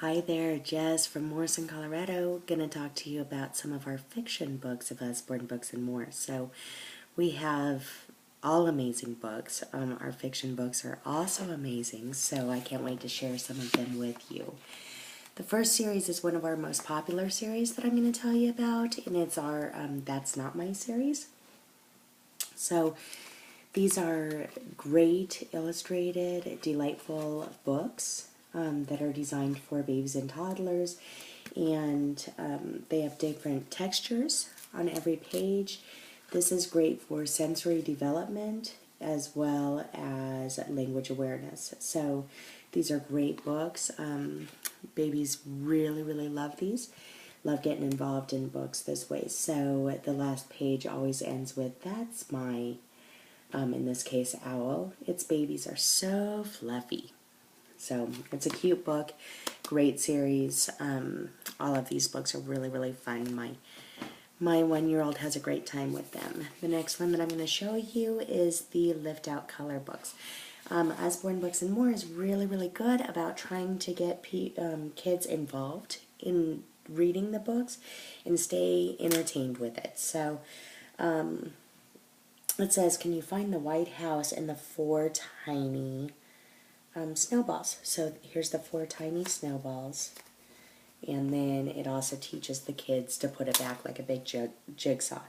Hi there, Jess from Morrison, Colorado. Gonna talk to you about some of our fiction books of Usborne Books and More. So we have all amazing books. Our fiction books are also amazing, so I can't wait to share some of them with you. The first series is one of our most popular series that I'm going to tell you about, and it's our That's Not My series. So these are great, illustrated, delightful books that are designed for babies and toddlers, and they have different textures on every page. This is great for sensory development as well as language awareness. So these are great books. Babies really, really love these. Love getting involved in books this way. So the last page always ends with, "That's my," in this case, owl. Its babies are so fluffy. So it's a cute book, great series. All of these books are really, really fun. My 1-year-old has a great time with them. The next one that I'm going to show you is the Lift Out Color books. Usborne Books and More is really, really good about trying to get kids involved in reading the books and stay entertained with it. So it says, "Can you find the White House and the 4 tiny snowballs?" So here's the 4 tiny snowballs. And then it also teaches the kids to put it back like a big jigsaw.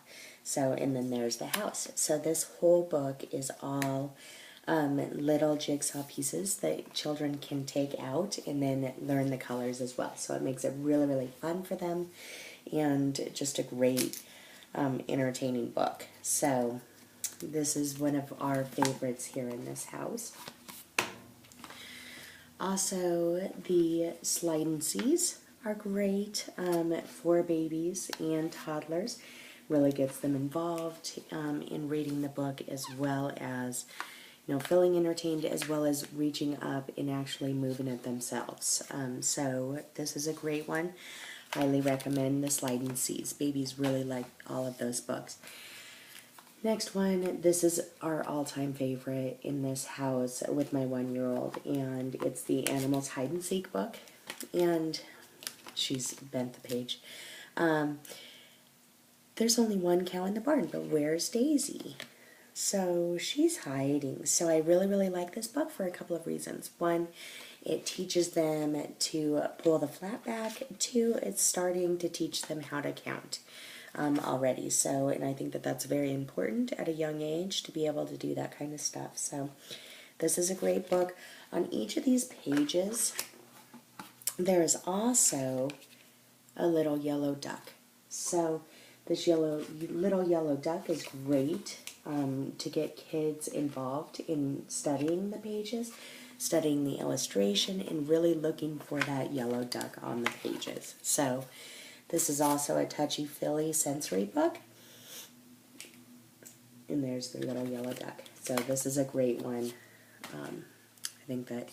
So, and then there's the house. So this whole book is all little jigsaw pieces that children can take out and then learn the colors as well. So it makes it really, really fun for them and just a great entertaining book. So this is one of our favorites here in this house. Also, the Slide and Seas are great for babies and toddlers. Really gets them involved in reading the book, as well as feeling entertained, as well as reaching up and actually moving it themselves. So this is a great one. Highly recommend the Slide and Seas. Babies really like all of those books. Next one, this is our all-time favorite in this house with my 1-year-old, and it's the Animals Hide and Seek book, and she's bent the page. There's only one cow in the barn, but where's Daisy? So she's hiding. So I really, really like this book for a couple of reasons. One, it teaches them to pull the flap back. Two, it's starting to teach them how to count already. So, and I think that that's very important at a young age to be able to do that kind of stuff. So this is a great book. On each of these pages, there is also a little yellow duck. So this little yellow duck is great to get kids involved in studying the pages, studying the illustration, and really looking for that yellow duck on the pages. So this is also a touchy-feely sensory book. And there's the little yellow duck. So this is a great one. I think that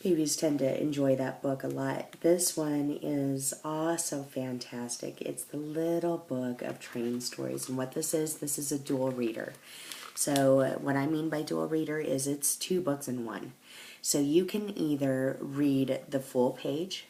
babies tend to enjoy that book a lot. This one is also fantastic. It's the Little Book of Train Stories. And what this is a dual reader. So what I mean by dual reader is it's 2 books in one. So you can either read the full page,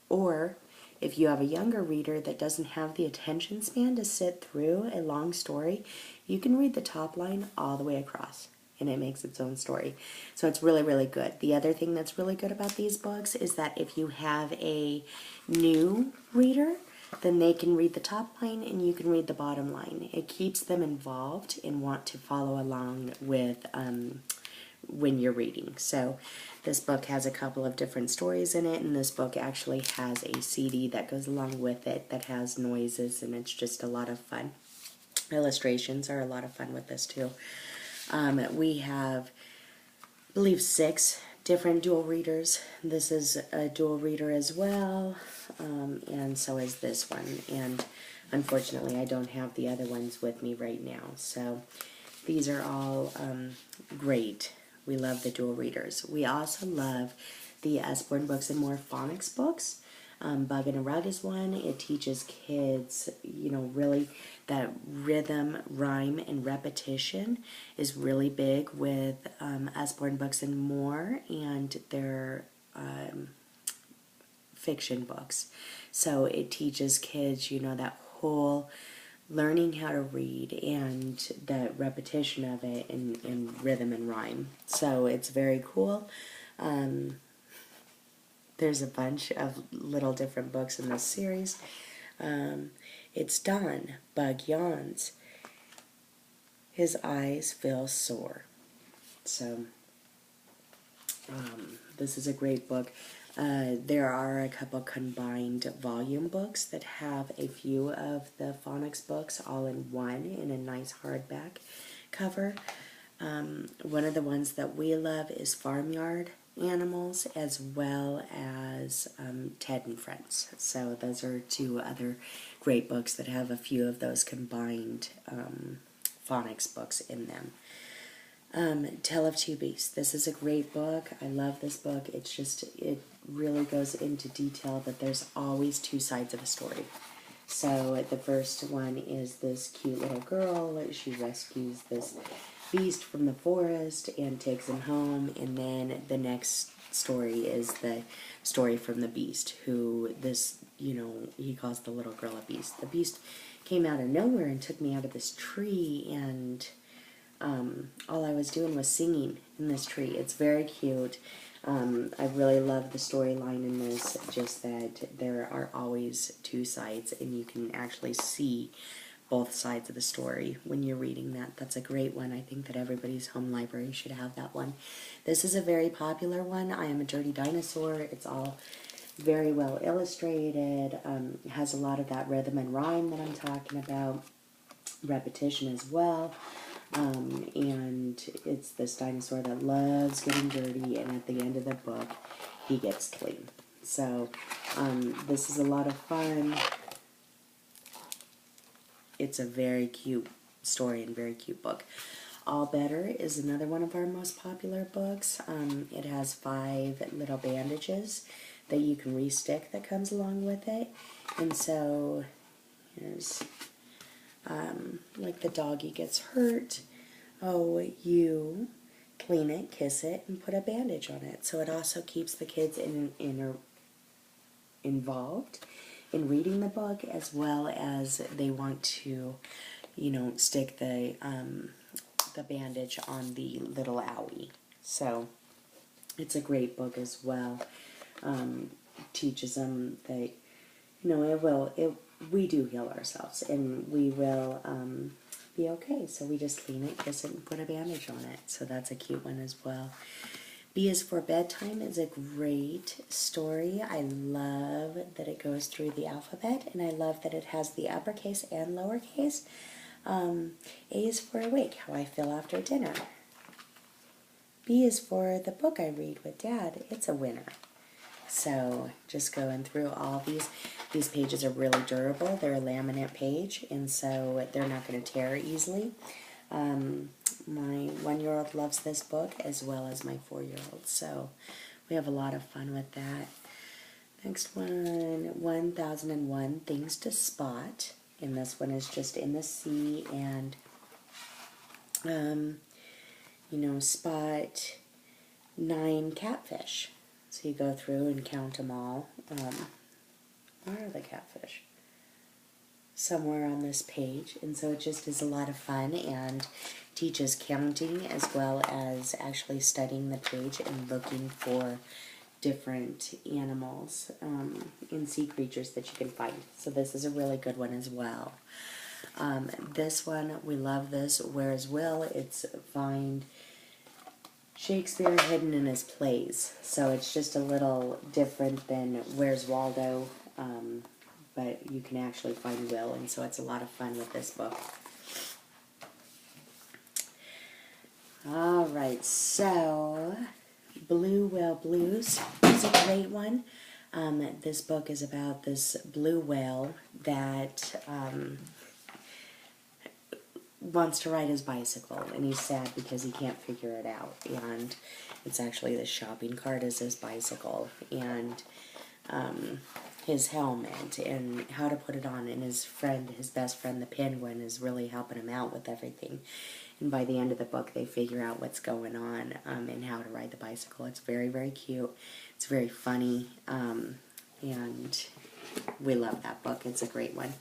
or if you have a younger reader that doesn't have the attention span to sit through a long story, you can read the top line all the way across, and it makes its own story. So it's really, really good. The other thing that's really good about these books is that if you have a new reader, then they can read the top line and you can read the bottom line. It keeps them involved and want to follow along with when you're reading. So this book has a couple of different stories in it, and this book actually has a CD that goes along with it that has noises, and it's just a lot of fun. Illustrations are a lot of fun with this too. We have, I believe, 6 different dual readers. This is a dual reader as well, and so is this one. And unfortunately, I don't have the other ones with me right now. So these are all great. We love the dual readers. We also love the Usborne Books and More phonics books. Bug in a Rug is one. It teaches kids, really that rhythm, rhyme, and repetition is really big with Usborne Books and More, and their fiction books. So it teaches kids, that whole learning how to read and the repetition of it in rhythm and rhyme. So it's very cool. There's a bunch of little different books in this series. It's Don. Bug yawns. His eyes feel sore. So this is a great book. There are a couple combined volume books that have a few of the phonics books all in one in a nice hardback cover. One of the ones that we love is Farmyard Animals, as well as Ted and Friends. So those are two other great books that have a few of those combined phonics books in them. Tale of Two Beasts. This is a great book. I love this book. It really goes into detail, but there's always two sides of a story. So the first one is this cute little girl. She rescues this beast from the forest and takes him home, and then the next story is the story from the beast, who he calls the little girl a beast. The beast came out of nowhere and took me out of this tree, and all I was doing was singing in this tree. It's very cute. I really love the storyline in this, just that there are always two sides, and you can actually see both sides of the story when you're reading that. That's a great one. I think that everybody's home library should have that one. This is a very popular one. I Am a Dirty Dinosaur. It's all very well illustrated. It has a lot of that rhythm and rhyme that I'm talking about. Repetition as well. And it's this dinosaur that loves getting dirty, and at the end of the book, he gets clean. So, this is a lot of fun. It's a very cute story and very cute book. All Better is another one of our most popular books. It has 5 little bandages that you can re-stick that comes along with it. And so, here's, like the doggy gets hurt. Oh, you clean it, kiss it, and put a bandage on it. So it also keeps the kids involved in reading the book, as well as they want to, stick the bandage on the little owie. So it's a great book as well. Teaches them that, we do heal ourselves, and we will be okay. So we just clean it, kiss it, and put a bandage on it. So that's a cute one as well. B is for Bedtime is a great story. I love that it goes through the alphabet, and I love that it has the uppercase and lowercase. A is for Awake, How I Feel After Dinner. B is for The Book I Read with Dad. It's a winner. So just going through all these pages are really durable. They're a laminate page, and so they're not going to tear easily. My 1-year-old loves this book, as well as my 4-year-old, so we have a lot of fun with that. Next one, 1001 Things to Spot, and this one is just in the sea, and spot 9 catfish. So you go through and count them all. Where are the catfish? Somewhere on this page, and so it just is a lot of fun and teaches counting, as well as actually studying the page and looking for different animals and sea creatures that you can find. So this is a really good one as well. This one, we love this. Where's Will? It's Find Shakespeare Hidden in His Plays. So it's just a little different than Where's Waldo, but you can actually find Will, and so it's a lot of fun with this book. Alright, so Blue Whale Blues is a great one. This book is about this blue whale that wants to ride his bicycle, and he's sad because he can't figure it out, and it's actually the shopping cart is his bicycle, and his helmet, and how to put it on, and his best friend, the penguin, is really helping him out with everything, and by the end of the book, they figure out what's going on, and how to ride the bicycle. It's very, very cute. It's very funny. and we love that book. It's a great one.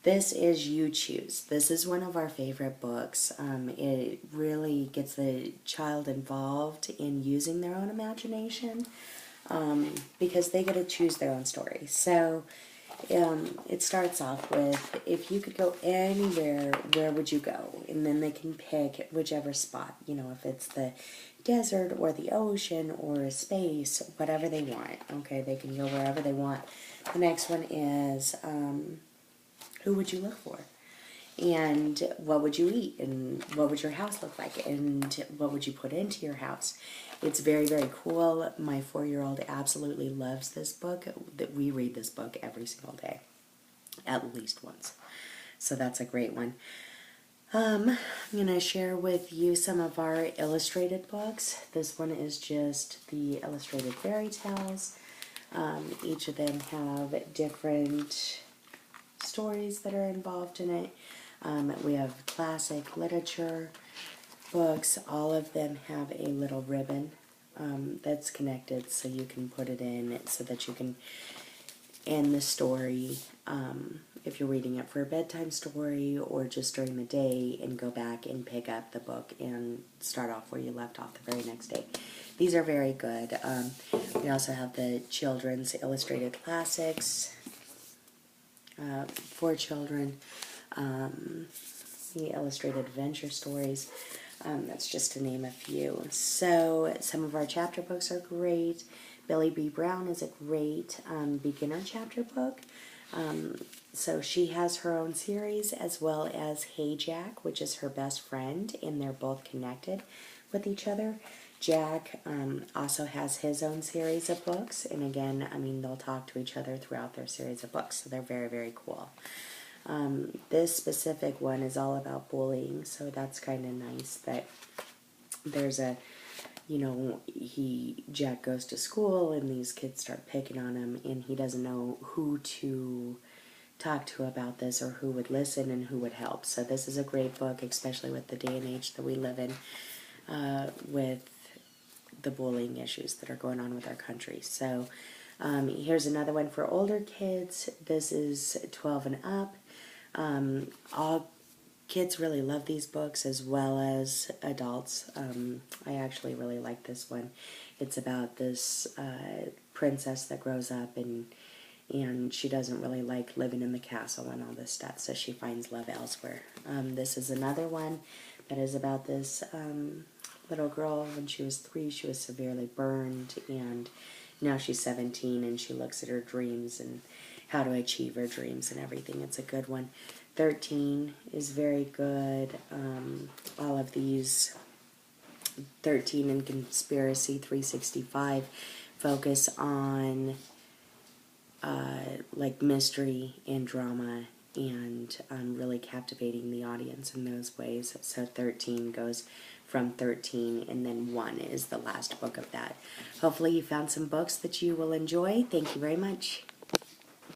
This is You Choose. This is one of our favorite books. It really gets the child involved in using their own imagination, because they get to choose their own story. So it starts off with, if you could go anywhere, where would you go? And then they can pick whichever spot, if it's the desert or the ocean or space, whatever they want. Okay, they can go wherever they want. The next one is, who would you look for? And what would you eat? And what would your house look like? And what would you put into your house? It's very, very cool. My 4-year-old absolutely loves this book. That we read this book every single day, at least once. So that's a great one. I'm going to share with you some of our illustrated books. This one is just the illustrated fairy tales. Each of them have different stories that are involved in it. We have classic literature books. All of them have a little ribbon that's connected, so you can put it in so that you can end the story if you're reading it for a bedtime story or just during the day, and go back and pick up the book and start off where you left off the very next day. These are very good. We also have the children's illustrated classics for children, the illustrated adventure stories. That's just to name a few. So some of our chapter books are great. Billy B. Brown is a great beginner chapter book. So she has her own series, as well as Hey Jack, which is her best friend, and they're both connected with each other. Jack also has his own series of books, and again, they'll talk to each other throughout their series of books, so they're very, very cool. This specific one is all about bullying, so that's kind of nice that there's a, Jack goes to school and these kids start picking on him, and he doesn't know who to talk to about this, or who would listen and who would help. So this is a great book, especially with the day and age that we live in, with the bullying issues that are going on with our country. So here's another one for older kids. This is 12 and up. All kids really love these books, as well as adults. I actually really like this one. It's about this princess that grows up, and she doesn't really like living in the castle and all this stuff, so she finds love elsewhere. This is another one that is about this little girl. When she was 3, she was severely burned, and now she's 17, and she looks at her dreams and how to achieve her dreams and everything. It's a good one. 13 is very good. All of these, 13 and Conspiracy 365, focus on like mystery and drama, and really captivating the audience in those ways. So 13 goes from 13, and then 1 is the last book of that. Hopefully you found some books that you will enjoy. Thank you very much.